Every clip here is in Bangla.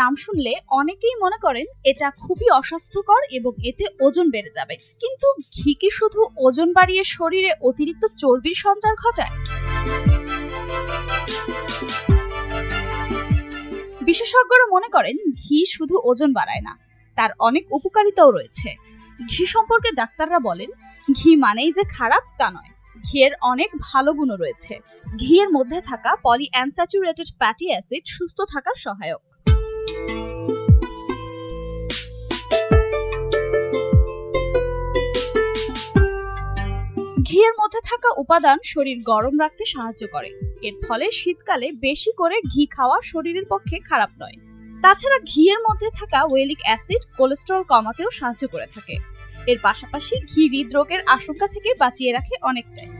নাম শুনলে অনেকেই মনে করেন এটা খুবই অস্বাস্থ্যকর এবং এতে ওজন বেড়ে যাবে। কিন্তু ঘি কি শুধু ওজন বাড়িয়ে শরীরে অতিরিক্ত চর্বির সঞ্চার ঘটায়? বিশেষজ্ঞরা মনে করেন ঘি শুধু ওজন বাড়ায় না, তার অনেক উপকারিতাও রয়েছে। ঘি সম্পর্কে ডাক্তাররা বলেন, ঘি মানেই যে খারাপ তা নয়, ঘিয়ের অনেক ভালো গুণও রয়েছে। ঘিয়ের মধ্যে থাকা পলিআনস্যাচুরেটেড ফ্যাটি অ্যাসিড সুস্থ থাকার সহায়ক। ঘিয়ের মধ্যে থাকা উপাদান শরীর গরম রাখতে সাহায্য করে। এর ফলে শীতকালে বেশি করে ঘি খাওয়া শরীরের পক্ষে খারাপ নয়। তাছাড়া ঘিয়ের মধ্যে থাকা ওয়েলিক অ্যাসিড কোলেস্টেরল কমাতেও সাহায্য করে থাকে। এর পাশাপাশি ঘি হৃদরোগের আশঙ্কা থেকে বাঁচিয়ে রাখে অনেকটাই।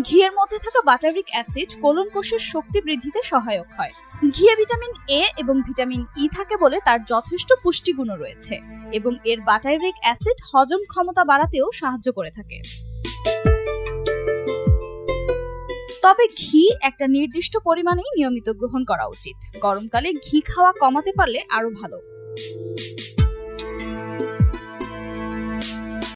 ঘিয়ের মধ্যে থাকা বাটারিক অ্যাসিড কোলন কোষের শক্তি বৃদ্ধিতে সহায়ক হয়। ঘিয়ে ভিটামিন এ এবং ভিটামিন ই থাকে বলে তার যথেষ্ট পুষ্টিগুণও রয়েছে, এবং এর বাটারিক অ্যাসিড হজম ক্ষমতা বাড়াতেও সাহায্য করে থাকে। তবে ঘি একটা নির্দিষ্ট পরিমাণেই নিয়মিত গ্রহণ করা উচিত। গরমকালে ঘি খাওয়া কমাতে পারলে আরো ভালো।